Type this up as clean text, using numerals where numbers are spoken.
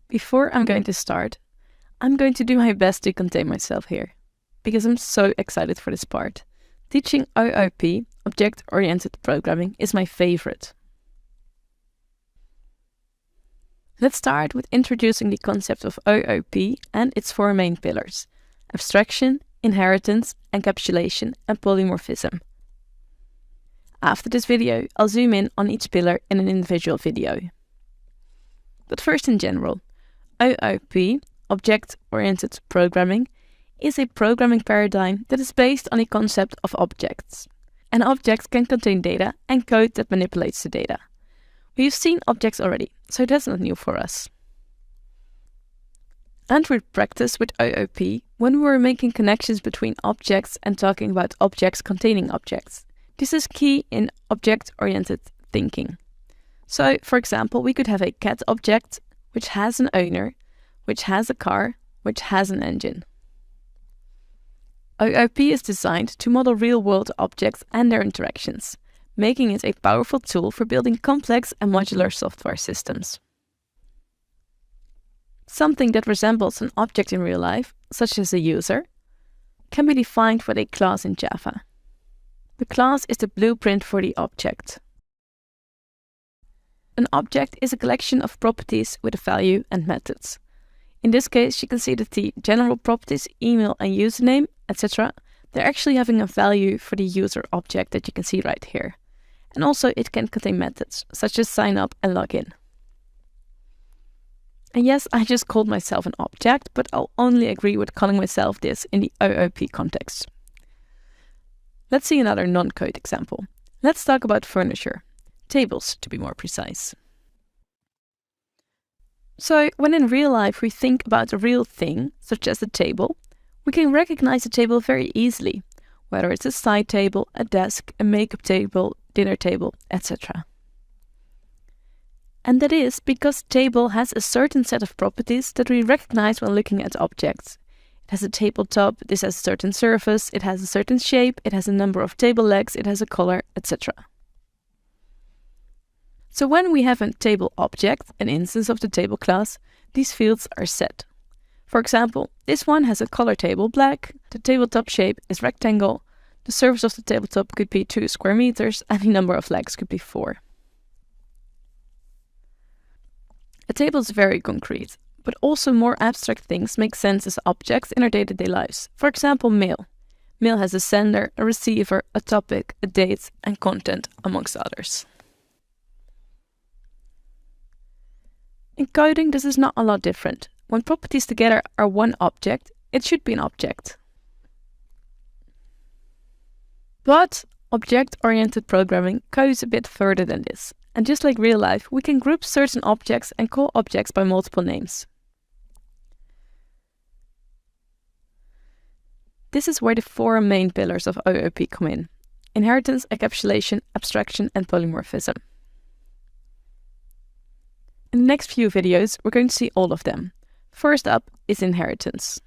Before I'm going to start, I'm going to do my best to contain myself here, because I'm so excited for this part. Teaching OOP, Object-Oriented Programming, is my favorite. Let's start with introducing the concept of OOP and its four main pillars: abstraction, inheritance, encapsulation, and polymorphism. After this video, I'll zoom in on each pillar in an individual video. But first, in general, OOP, Object-Oriented Programming, is a programming paradigm that is based on the concept of objects. An object can contain data and code that manipulates the data. We've seen objects already, so that's not new for us. And we practice with OOP when we were making connections between objects and talking about objects containing objects. This is key in object-oriented thinking. So, for example, we could have a cat object which has an owner, which has a car, which has an engine. OOP is designed to model real-world objects and their interactions, making it a powerful tool for building complex and modular software systems. Something that resembles an object in real life, such as a user, can be defined with a class in Java. The class is the blueprint for the object. An object is a collection of properties with a value and methods. In this case, you can see that the general properties, email and username, etc., they're actually having a value for the user object that you can see right here. And also it can contain methods, such as sign up and login. And yes, I just called myself an object, but I'll only agree with calling myself this in the OOP context. Let's see another non-code example. Let's talk about furniture. Tables, to be more precise. So, when in real life we think about a real thing, such as a table, we can recognize a table very easily, whether it's a side table, a desk, a makeup table, dinner table, etc. And that is because table has a certain set of properties that we recognize when looking at objects. It has a tabletop, this has a certain surface, it has a certain shape, it has a number of table legs, it has a color, etc. So when we have a table object, an instance of the table class, these fields are set. For example, this one has a color table black, the tabletop shape is rectangle, the surface of the tabletop could be 2 square meters, and the number of legs could be 4. A table is very concrete, but also more abstract things make sense as objects in our day-to-day lives. For example, mail. Mail has a sender, a receiver, a topic, a date, and content, amongst others. In coding, this is not a lot different. When properties together are one object, it should be an object. But object-oriented programming goes a bit further than this. And just like real life, we can group certain objects and call objects by multiple names. This is where the four main pillars of OOP come in: inheritance, encapsulation, abstraction, and polymorphism. In the next few videos, we're going to see all of them. First up is inheritance.